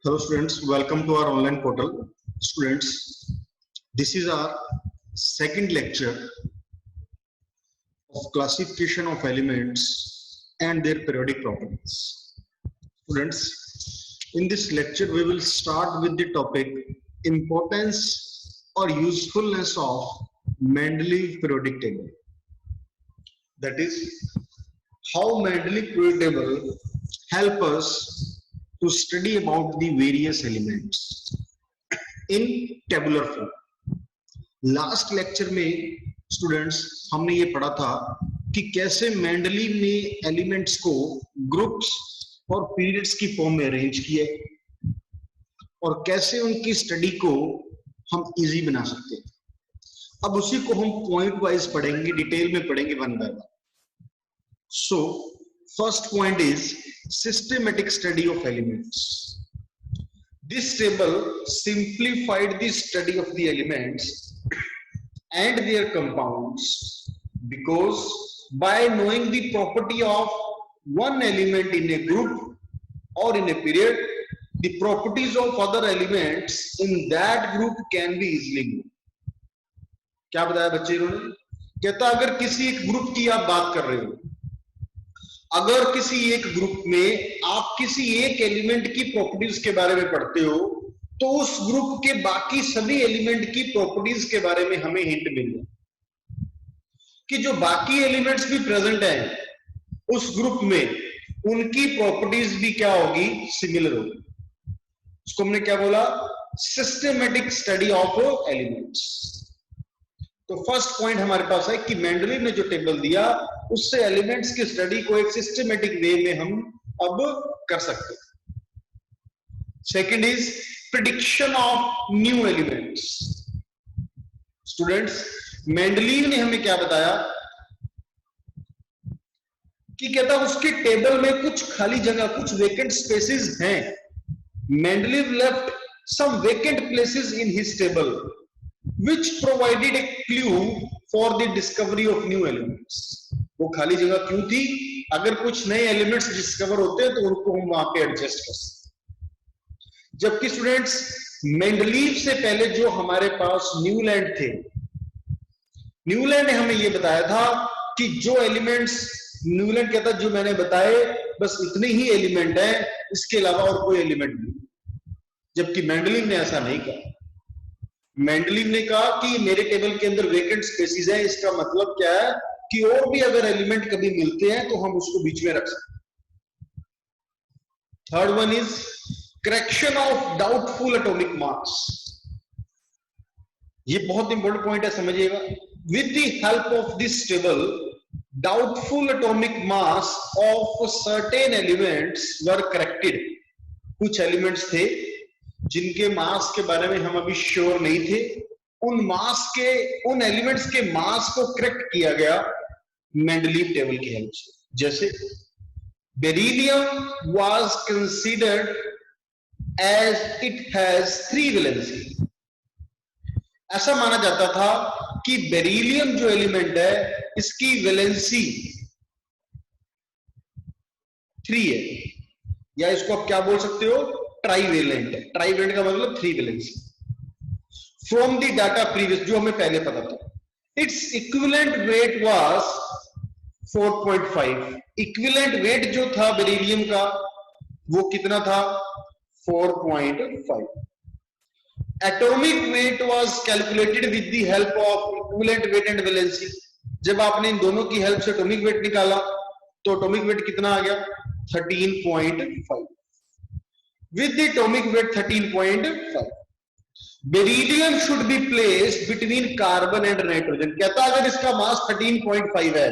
Hello students, welcome to our online portal. Students, this is our second lecture of classification of elements and their periodic properties. Students, in this lecture we will start with the topic importance or usefulness of Mendeleev periodic table. That is, how Mendeleev periodic table help us to study about the various elements in tabular form. Last lecture में students हमने ये पढ़ा था कि कैसे Mendeleev ने elements को groups और पीरियड्स की फॉर्म में अरेंज किया और कैसे उनकी स्टडी को हम इजी बना सकते हैं। अब उसी को हम पॉइंट वाइज पढ़ेंगे, डिटेल में पढ़ेंगे one by one. So first point is systematic study of elements. This table simplified the study of the elements and their compounds because by knowing the property of one element in a group or in a period, the properties of other elements in that group can be easily known. क्या बताया बच्चे इन्होंने? कहता अगर किसी एक group की आप बात कर रहे हो, अगर किसी एक ग्रुप में आप किसी एक एलिमेंट की प्रॉपर्टीज के बारे में पढ़ते हो तो उस ग्रुप के बाकी सभी एलिमेंट की प्रॉपर्टीज के बारे में हमें हिंट मिल जाए कि जो बाकी एलिमेंट्स भी प्रेजेंट हैं उस ग्रुप में उनकी प्रॉपर्टीज भी क्या होगी, सिमिलर होगी। उसको हमने क्या बोला, सिस्टमेटिक स्टडी ऑफ एलिमेंट्स। तो फर्स्ट पॉइंट हमारे पास है कि मेंडलीव ने जो टेबल दिया उससे एलिमेंट्स की स्टडी को एक सिस्टमेटिक वे में हम अब कर सकते हैं। Second is prediction of new elements. Students, Mendeleev ने हमें क्या बताया कि कहता उसके टेबल में कुछ खाली जगह, कुछ वेकेंट स्पेसेस हैं। Mendeleev left some vacant places in his table which provided a clue for the discovery of new elements. वो खाली जगह क्यों थी? अगर कुछ नए एलिमेंट्स डिस्कवर होते हैं तो उनको हम वहां पे एडजस्ट कर सकते। जबकि स्टूडेंट्स, मेंडलीव से पहले जो हमारे पास न्यूलैंड थे, न्यूलैंड ने हमें ये बताया था कि जो एलिमेंट्स, न्यूलैंड कहता जो मैंने बताए बस इतने ही एलिमेंट हैं, इसके अलावा और कोई एलिमेंट नहीं। जबकि मेंडलीव ने ऐसा नहीं कहा। मेंडलीव ने कहा कि मेरे टेबल के अंदर वेकेंट स्पेसेस है, इसका मतलब क्या है कि और भी अगर एलिमेंट कभी मिलते हैं तो हम उसको बीच में रख सकते हैं। Third one is correction of doubtful atomic mass. ये बहुत इंपॉर्टेंट पॉइंट है, समझिएगा। With the help of this table, doubtful atomic mass of certain elements were corrected. कुछ एलिमेंट्स थे जिनके मास के बारे में हम अभी श्योर नहीं थे, उन एलिमेंट्स के मास को करेक्ट किया गया मेंडलीव टेबल की हेल्प से। जैसे beryllium was considered as it has 3 valency. ऐसा माना जाता था कि बेरिलियम जो एलिमेंट है इसकी वैलेंसी 3 है, या इसको आप क्या बोल सकते हो, ट्राईवेलेंट। ट्राईवेलेंट का मतलब 3 valency. From the data previous, जो हमें पहले पता था, its equivalent weight was 4.5। Equivalent weight जो था बेरिलियम का वो कितना था, 4.5। Atomic weight was calculated with the help of equivalent weight and valency. जब आपने इन दोनों की हेल्प से एटॉमिक वेट निकाला तो एटॉमिक वेट कितना आ गया, 13.5। with the atomic weight 13.5, beryllium should be placed between carbon and nitrogen। कहता अगर इसका मास 13.5 है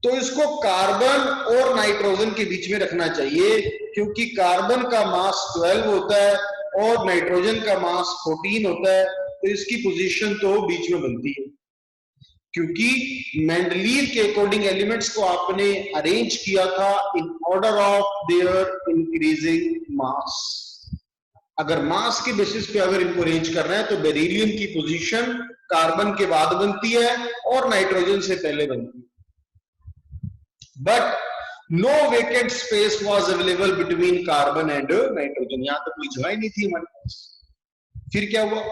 तो इसको कार्बन और नाइट्रोजन के बीच में रखना चाहिए, क्योंकि कार्बन का मास 12 होता है और नाइट्रोजन का मास 14 होता है, तो इसकी पोजीशन तो बीच में बनती है। क्योंकि मेंडलीव के अकॉर्डिंग एलिमेंट्स को आपने अरेंज किया था in order of their increasing mass. अगर मास के बेसिस पे अगर इनको अरेंज कर रहे हैं तो बेरिलियम की पोजीशन कार्बन के बाद बनती है और नाइट्रोजन से पहले बनती है। But no vacant space was available between carbon and nitrogen, यहां तक कोई जगह ही नहीं थी हमारे पास। फिर क्या हुआ,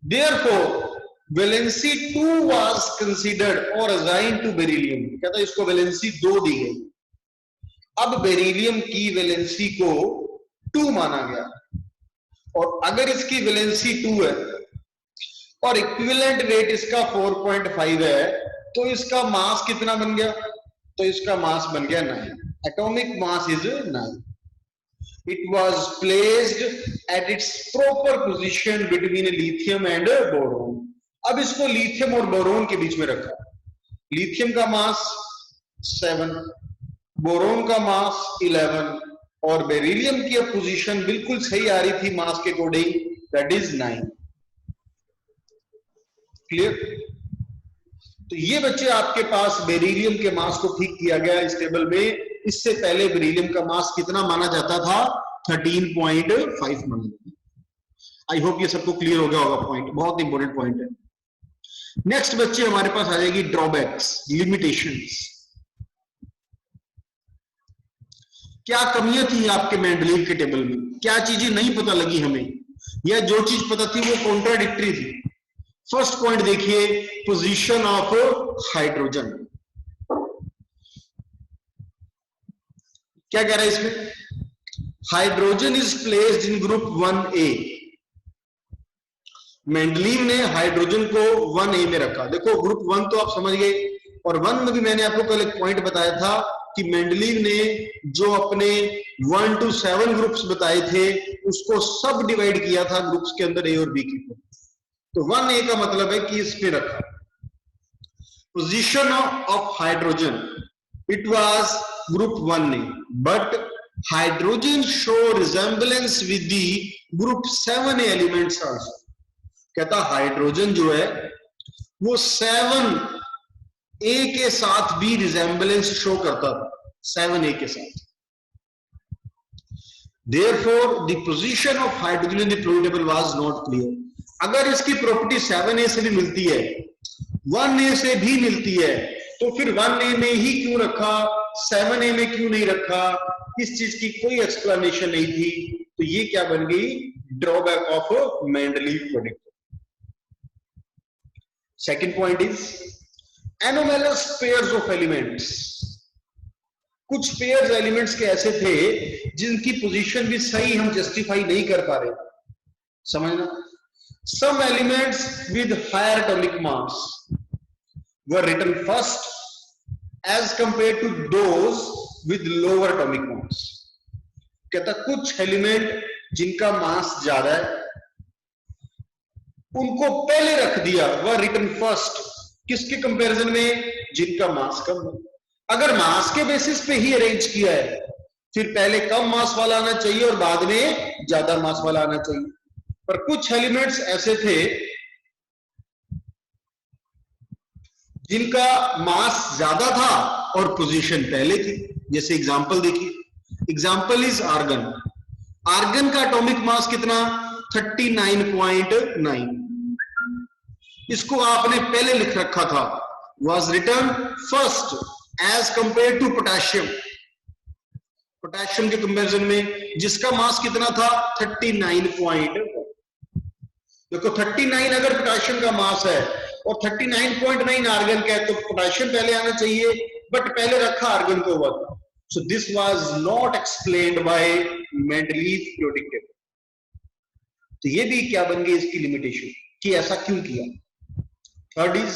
देयरफॉर वैलेंसी 2 वाज कंसीडर्ड और असाइन टू बेरिलियम, कहता है इसको वैलेंसी 2 दी गई। अब बेरिलियम की वैलेंसी को 2 माना गया, और अगर इसकी वैलेंसी 2 है और इक्विवेलेंट वेट इसका 4.5 है, तो इसका मास कितना बन गया, तो इसका मास बन गया 9, atomic mass is 9। It was placed at its proper position between lithium and boron. अब इसको लिथियम और बोरोन के बीच में रखा। लिथियम का मास 7, बोरोन का मास 11, और बेरिलियम की पोजीशन बिल्कुल सही आ रही थी मास के अकॉर्डिंग, दैट इज 9। क्लियर? तो ये बच्चे आपके पास बेरिलियम के मास को ठीक किया गया इस टेबल में। इससे पहले बेरिलियम का मास कितना माना जाता था, 13.5 माना जाता। आई होप ये सबको क्लियर हो गया होगा, पॉइंट बहुत इंपॉर्टेंट पॉइंट है। नेक्स्ट बच्चे हमारे पास आ जाएगी ड्रॉबैक्स, लिमिटेशंस। क्या कमियां थी आपके मेंडलीव के टेबल में, क्या चीजें नहीं पता लगी हमें, या जो चीज पता थी वो कॉन्ट्राडिक्टरी थी। फर्स्ट पॉइंट देखिए, पोजीशन ऑफ हाइड्रोजन। क्या कह रहा है इसमें, hydrogen is placed in group 1A। Mendeleev ने हाइड्रोजन को 1A में रखा। देखो ग्रुप 1 तो आप समझ गए, और 1 में भी मैंने आपको कल एक पॉइंट बताया था कि मेंडलीव ने जो अपने 1 to 7 ग्रुप्स बताए थे उसको सब डिवाइड किया था ग्रुप्स के अंदर, A और B की। तो 1A का मतलब है कि इसमें रखा। Position of hydrogen, it was group 1A, but hydrogen show resemblance with the group 7A elements also. कहता हाइड्रोजन जो है वो 7A के साथ भी रिजेंबलेंस शो करता था, 7A के साथ। Therefore, the position of hydrogen in the periodic table was not clear. अगर इसकी प्रॉपर्टी 7A से भी मिलती है, 1A से भी मिलती है, तो फिर 1A में ही क्यों रखा, 7A में क्यों नहीं रखा? इस चीज की कोई एक्सप्लेनेशन नहीं थी। तो ये क्या बन गई, drawback of Mendeleev product. Second point is anomalous pairs of elements. कुछ पेयर्स एलिमेंट्स के ऐसे थे जिनकी पोजीशन भी सही हम जस्टिफाई नहीं कर पा रहे, समझना। Some elements with higher atomic mass were written first as compare to those with lower atomic mass. कहता कुछ एलिमेंट जिनका मास ज्यादा है उनको पहले रख दिया, वह रिटन फर्स्ट, किसके कंपैरिजन में, जिनका मास कम है। अगर मास के बेसिस पे ही अरेंज किया है, फिर पहले कम मास वाला आना चाहिए और बाद में ज्यादा मास वाला आना चाहिए। पर कुछ एलिमेंट्स ऐसे थे जिनका मास ज्यादा था और पोजीशन पहले थी। जैसे एग्जांपल देखिए, एग्जांपल इज आर्गन। आर्गन का एटॉमिक मास कितना, 39.9। इसको आपने पहले लिख रखा था, was written first as compared to potassium. Potassium के कंपैरिजन में जिसका मास कितना था, 39. देखो 39 अगर पोटेशियम का मास है और 39.9 आर्गन का है, तो पोटेशियम पहले आना चाहिए, बट पहले रखा आर्गन को हुआ था। So this was not explained bye Mendeleev periodic table. तो ये भी क्या बन गई इसकी लिमिटेशन कि ऐसा क्यों किया। Third is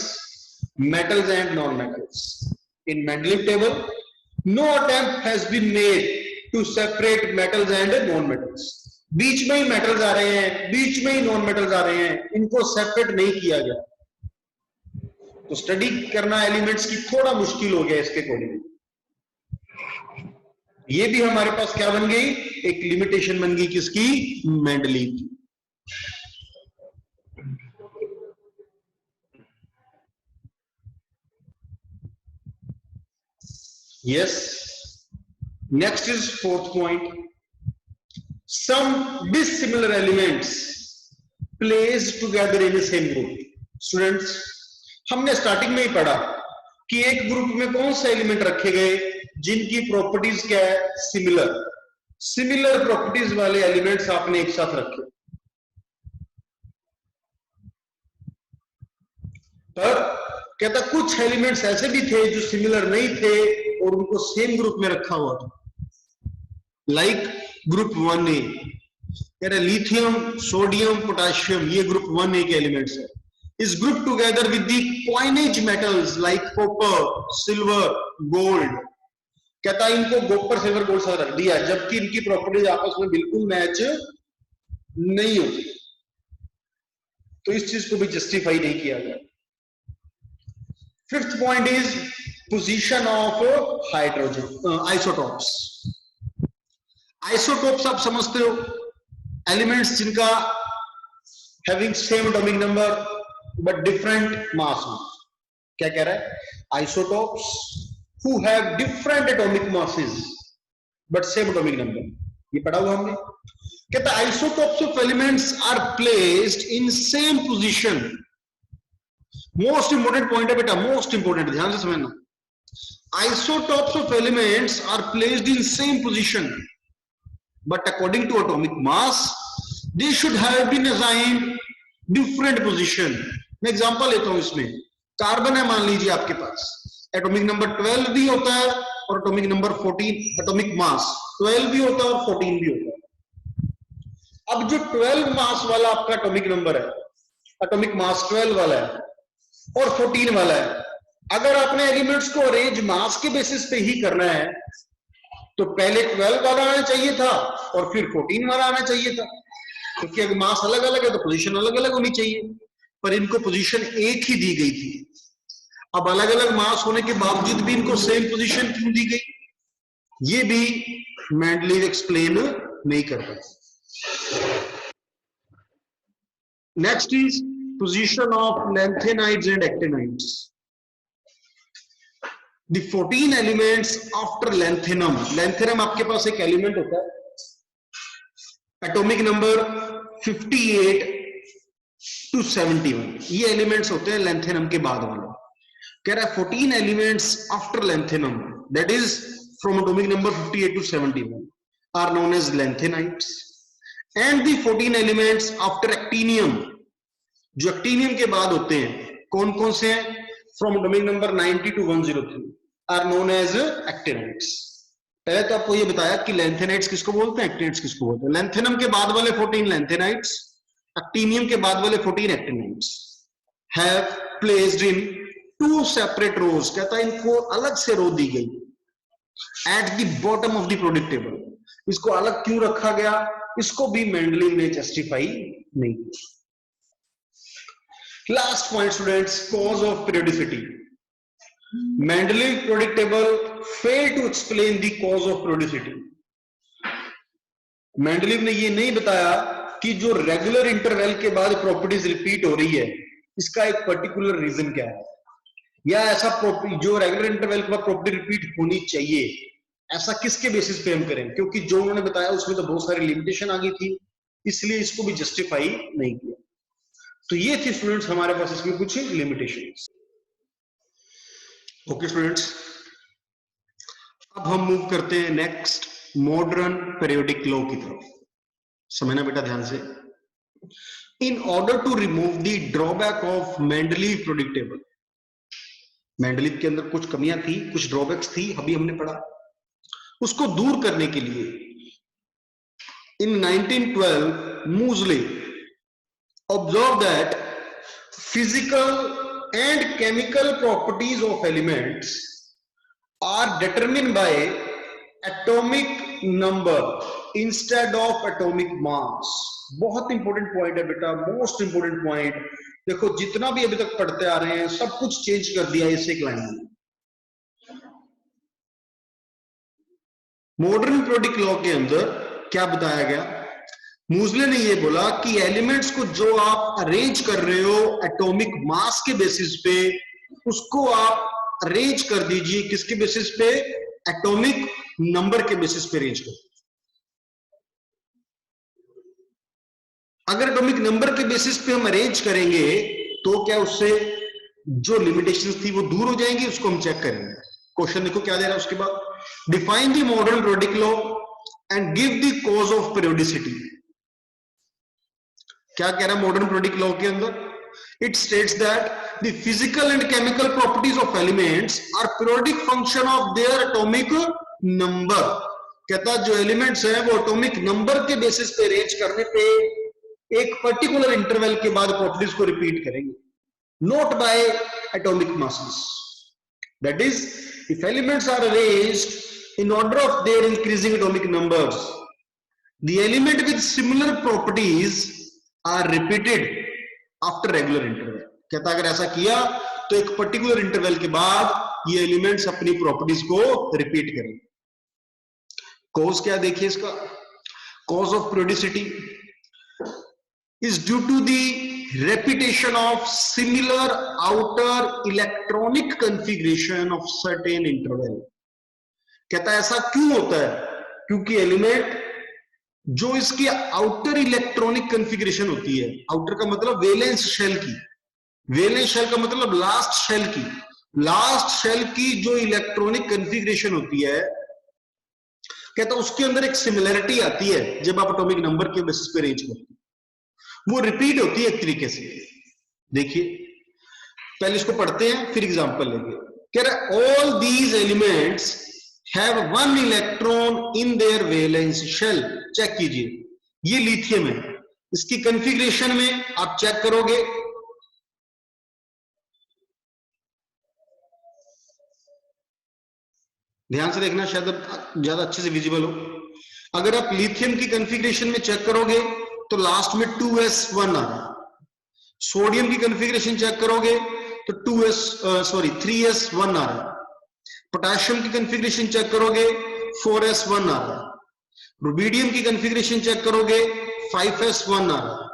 metals and non-metals. In Mendeleev table, no attempt has been made to separate metals and non-metals. बीच में ही metals आ रहे हैं, बीच में ही non-metals आ रहे हैं, इनको separate नहीं किया गया। तो स्टडी करना एलिमेंट्स की थोड़ा मुश्किल हो गया इसके अकॉर्डिंग। ये भी हमारे पास क्या बन गई, एक लिमिटेशन बन गई किसकी, मेंडलीव की। Yes. Next is fourth point. Some dissimilar elements placed together in the same group. Students, हमने स्टार्टिंग में ही पढ़ा कि एक ग्रुप में कौन से एलिमेंट रखे गए, जिनकी प्रॉपर्टीज क्या है, सिमिलर। सिमिलर प्रॉपर्टीज वाले एलिमेंट्स आपने एक साथ रखे। पर कहता कुछ एलिमेंट्स ऐसे भी थे जो सिमिलर नहीं थे और उनको सेम ग्रुप में रखा हुआ था, लाइक ग्रुप 1A। कह रहे लिथियम, सोडियम, पोटेशियम, ये ग्रुप 1A के एलिमेंट्स है। इस group together with the coinage metals like copper, silver, gold. कहता है इनको कॉपर, सिल्वर, गोल्ड साथ रख दिया, जबकि इनकी प्रॉपर्टीज आपस में बिल्कुल मैच नहीं होती। तो इस चीज को भी जस्टिफाई नहीं किया गया। Fifth point is position of hydrogen isotopes. Isotopes आप समझते हो, एलिमेंट्स जिनका having same atomic number but different mass. क्या कह रहा है, isotopes who have different atomic masses but same atomic number। ये पढ़ा हुआ हमने। कहता है isotopes of elements are placed in same position। Most important point है बेटा, मोस्ट इंपोर्टेंट, ध्यान से समझना। isotopes of elements are placed in same position but according to atomic mass they should have been assigned different position। मैं example लेता हूं इसमें। Carbon है मान लीजिए आपके पास, एटॉमिक नंबर 12 भी होता है और एटॉमिक नंबर 14, एटॉमिक मास 12 भी होता है और 14 भी होता है। अब जो 12 मास वाला आपका एटॉमिक नंबर है, एटॉमिक मास 12 वाला है और 14 वाला है, अगर आपने एलिमेंट्स को अरेंज मास के बेसिस पे ही करना है तो पहले 12 वाला आना चाहिए था और फिर 14 वाला आना चाहिए था, क्योंकि अगर मास अलग अलग है तो पोजीशन अलग अलग होनी चाहिए। पर इनको पोजीशन एक ही दी गई थी। अब अलग अलग मास होने के बावजूद भी इनको सेम पोजीशन क्यों दी गई, ये भी मेंडलीव एक्सप्लेन नहीं कर पाए। Next is position of lanthanides and actinides. The 14 elements after lanthanum. Lanthanum आपके पास एक एलिमेंट होता है, एटॉमिक नंबर 58 to 71, ये एलिमेंट्स होते हैं लैंथेनम के बाद वाले। कह रहा है 14 elements after lanthanum, that is from atomic number 58 to 71 are known as lanthanides, and the 14 elements after actinium, जो एक्टिनियम के बाद होते हैं, कौन कौन से हैं, from atomic number 90 to 103 are known as actinides. पहले तो आपको ये बताया कि लैंथेनाइड्स किसको बोलते हैं, एक्टिनाइड्स किसको बोलते हैं। लैंथेनम के बाद वाले 14 लैंथेनाइड्स, एक्टिनियम के बाद वाले 14 actinides have placed in 2 separate rows. कहता है इनको अलग से रो दी गई at the bottom of the product table. इसको अलग क्यों रखा गया, इसको भी मेंडलीव ने जस्टिफाई नहीं किया। Last point students, cause of periodicity. Mendeleev periodic table fail to explain the cause of periodicity. Mendeleev ने ये नहीं बताया कि जो रेगुलर इंटरवल के बाद प्रॉपर्टीज रिपीट हो रही है, इसका एक पर्टिकुलर रीजन क्या है, या ऐसा जो रेगुलर इंटरवल के बाद प्रॉपर्टी रिपीट होनी चाहिए, ऐसा किसके बेसिस पे हम करें, क्योंकि जो उन्होंने बताया उसमें तो बहुत सारी लिमिटेशन आ गई थी, इसलिए इसको भी जस्टिफाई नहीं किया। तो ये थी स्टूडेंट्स हमारे पास इसमें कुछ लिमिटेशंस। ओके स्टूडेंट्स, अब हम मूव करते हैं नेक्स्ट मॉडर्न पीरियोडिक लॉ की तरफ। समझना बेटा ध्यान से। In order to remove the drawback of Mendeleev periodic table, Mendeleev के अंदर कुछ कमियां थी, कुछ ड्रॉबैक्स थी, अभी हमने पढ़ा, उसको दूर करने के लिए in 1912 Moseley observe that physical and chemical properties of elements are determined by atomic number instead of atomic mass. बहुत इंपॉर्टेंट पॉइंट है बेटा, मोस्ट इंपॉर्टेंट पॉइंट। देखो जितना भी अभी तक पढ़ते आ रहे हैं सब कुछ चेंज कर दिया इस एक लाइन में। मॉडर्न पीरियोडिक लॉ के अंदर क्या बताया गया, मूजले ने ये बोला कि एलिमेंट्स को जो आप अरेंज कर रहे हो एटॉमिक मास के बेसिस पे, उसको आप अरेंज कर दीजिए किसके बेसिस पे, एटॉमिक नंबर के बेसिस पे अरेंज कर। अगर एटॉमिक नंबर के बेसिस पे हम अरेंज करेंगे तो क्या उससे जो लिमिटेशंस थी वो दूर हो जाएंगी, उसको हम चेक करेंगे। क्वेश्चन देखो क्या दे रहा है उसके बाद, define the modern periodic law and give the cause of periodicity। क्या कह रहा है मॉडर्न periodic law के अंदर? It states that the physical and chemical properties of elements are periodic function of their atomic number. कहता है जो elements हैं वो एटॉमिक नंबर के बेसिस पे अरेंज करने पे एक पर्टिकुलर इंटरवल के बाद प्रॉपर्टीज को रिपीट करेंगे, not by atomic masses. That is if elements are arranged in order of their increasing atomic numbers, the element with similar properties are repeated after regular interval. कहता अगर ऐसा किया तो एक पर्टिकुलर इंटरवल के बाद ये एलिमेंट्स अपनी प्रॉपर्टीज को रिपीट करेंगे। कॉज क्या देखिए इसका? Cause of periodicity is due to the repetition of similar outer electronic configuration of certain interval। कहता है ऐसा क्यों होता है? क्योंकि एलिमेंट जो इसकी आउटर इलेक्ट्रॉनिक कॉन्फ़िगरेशन होती है, आउटर का मतलब वैलेंस शेल की, वैलेंस शेल का मतलब लास्ट शेल की, लास्ट शेल की जो इलेक्ट्रॉनिक कॉन्फ़िगरेशन होती है, कहता उसके अंदर एक सिमिलरिटी आती है जब आप एटॉमिक नंबर के बेसिस पे अरेंज करते हैं, वो रिपीट होती है एक तरीके से। देखिए पहले इसको पढ़ते हैं फिर एग्जांपल लेंगे। कह रहा all these elements have one electron in their valence shell. Check कीजिए ये लिथियम है, इसकी कॉन्फ़िगरेशन में आप चेक करोगे ध्यान से देखना शायद ज्यादा अच्छे से विजिबल हो। अगर आप लिथियम की कॉन्फ़िगरेशन में चेक करोगे तो लास्ट में 2s1 आ रहा है। सोडियम की कॉन्फ़िगरेशन चेक करोगे तो 3s1 आ रहा है। पोटेशियम की कॉन्फ़िगरेशन चेक करोगे 4s1 आ रहा है। रुबिडियम की कॉन्फ़िगरेशन चेक करोगे 5s1 आ रहा है।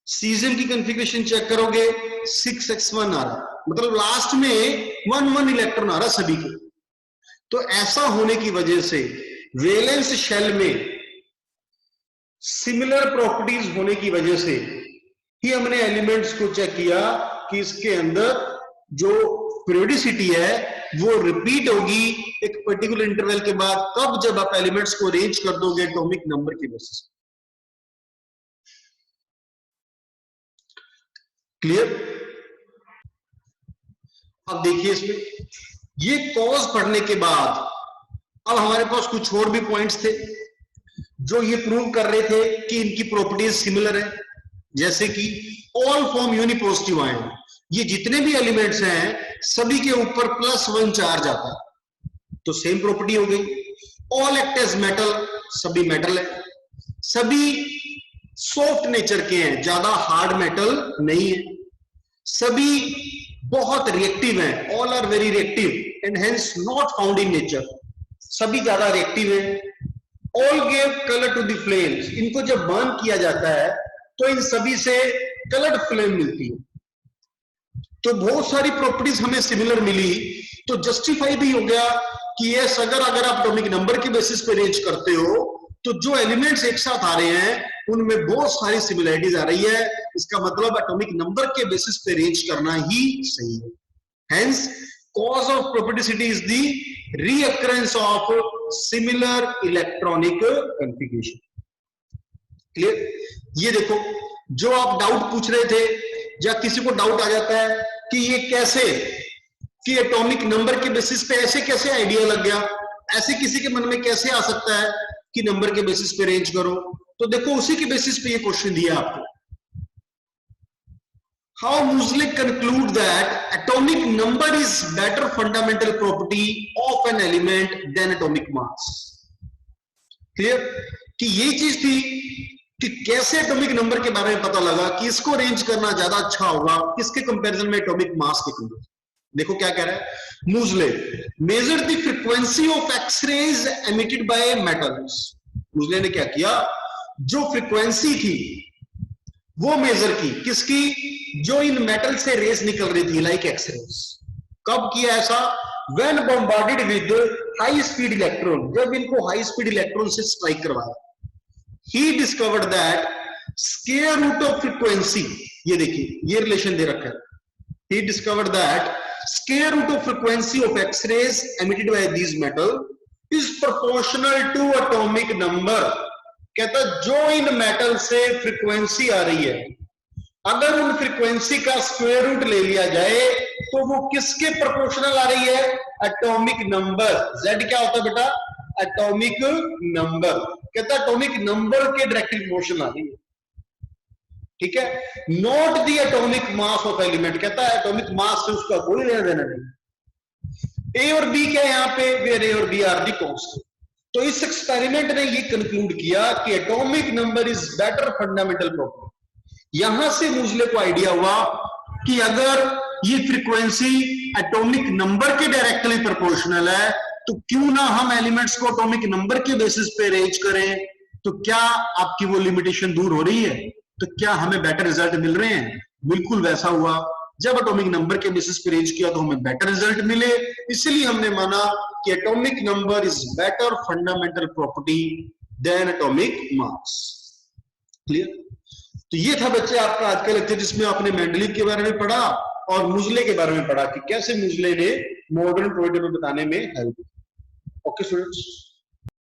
सीजियम की कॉन्फ़िगरेशन चेक करोगे 6x1 आ रहा है। मतलब लास्ट में 1 इलेक्ट्रॉन आ रहा है सभी के। तो ऐसा होने की वजह से वैलेंस शेल में सिमिलर प्रॉपर्टीज होने की वजह से ही हमने एलिमेंट्स को चेक किया कि इसके अंदर जो पीरियोडिसिटी है वो रिपीट होगी एक पर्टिकुलर इंटरवल के बाद, तब जब आप एलिमेंट्स को अरेंज कर दोगे एटॉमिक नंबर के बेसिस। क्लियर? अब देखिए इसमें ये कॉज पढ़ने के बाद अब हमारे पास कुछ और भी पॉइंट्स थे जो ये प्रूव कर रहे थे कि इनकी प्रॉपर्टीज सिमिलर है। जैसे कि ऑल फॉर्म यूनिपॉजिटिव आयन, ये जितने भी एलिमेंट्स हैं सभी के ऊपर +1 चार्ज आता है, तो सेम प्रॉपर्टी हो गई। ऑल एक्ट एज मेटल, सभी मेटल है। सभी सॉफ्ट नेचर के हैं, ज्यादा हार्ड मेटल नहीं है। सभी बहुत रिएक्टिव हैं, all are very reactive and hence not found in nature, सभी ज्यादा रिएक्टिव हैं। All give colour to the flames, इनको जब बर्न किया जाता है तो इन सभी से कलर्ड फ्लेम मिलती है। तो बहुत सारी प्रॉपर्टीज हमें सिमिलर मिली, तो जस्टिफाई भी हो गया कि यस अगर आप एटॉमिक नंबर के बेसिस पे अरेंज करते हो तो जो एलिमेंट्स एक साथ आ रहे हैं उनमें बहुत सारी सिमिलरिटीज आ रही है, इसका मतलब एटॉमिक नंबर के बेसिस पे अरेंज करना ही सही है। Hence cause of periodicity is the reoccurrence of similar electronic configuration। Clear? ये देखो जो आप डाउट पूछ रहे थे या किसी को डाउट आ जाता है कि ये कैसे कि एटॉमिक नंबर के बेसिस पे ऐसे कैसे आइडिया लग गया, ऐसे किसी के मन में कैसे आ सकता है कि नंबर के बेसिस पे अरेंज करो, तो देखो उसी के बेसिस पे ये क्वेश्चन दिया आपको। How Moseley conclude that atomic number is better fundamental property of an element than atomic mass। Clear? कि ये चीज थी कि कैसे एटॉमिक नंबर के बारे में पता लगा कि इसको अरेंज करना ज्यादा अच्छा होगा किसके कंपैरिजन में, एटॉमिक मास के कंपैरिजन। देखो क्या कह रहा है Moseley, measure the frequency of X-rays emitted by metals. Moseley ने क्या किया, जो फ्रीक्वेंसी थी वो मेजर की, किसकी? जो इन मेटल से रेस निकल रही थी लाइक एक्सरेज। कब किया ऐसा? When bombarded with high speed electron, जब इनको हाई स्पीड इलेक्ट्रॉन से स्ट्राइक करवाया। He discovered that square root of frequency, ये देखिए ये रिलेशन दे रखा है। He discovered that square root of frequency of X-rays emitted by these metal is proportional to atomic number। कहता जो इन मेटल से फ्रीक्वेंसी आ रही है, अगर उन फ्रीक्वेंसी का स्क्वायर रूट ले लिया जाए तो वो किसके प्रोपोर्शनल आ रही है? Atomic number. Z क्या होता है बेटा? Atomic number. कहता है एटॉमिक नंबर के डायरेक्टली प्रोपोर्शनल आ रही है, ठीक है, not the atomic mass of element. कहता है एटॉमिक मास से उसका कोई लेना देना नहीं। ए और बी क्या है यहाँ पे? वेयर ए और बी आर दी कांस्टेंट। तो इस एक्सपेरिमेंट ने ये कंक्लूड किया कि atomic number is better fundamental property. यहां से मूजले को आइडिया हुआ कि अगर ये फ्रीक्वेंसी एटॉमिक नंबर के डायरेक्टली प्रोपोर्शनल है तो क्यों ना हम एलिमेंट्स को एटॉमिक नंबर के बेसिस पे अरेंज करें। तो क्या आपकी वो लिमिटेशन दूर हो रही है? तो क्या हमें बेटर रिजल्ट मिल रहे हैं? बिल्कुल वैसा हुआ। जब एटॉमिक नंबर के बेसिस पे अरेंज किया तो हमें बेटर रिजल्ट मिले, इसलिए हमने माना कि atomic number is better fundamental property than atomic mass. Clear? तो ये था बच्चे आपका आज का लेक्चर, जिसमें आपने मेंडलीव के बारे में पढ़ा और मूजले के बारे में पढ़ा कि कैसे मूजले ने मॉडर्न प्रोबेबिलिटी बताने में हेल्प। Okay students.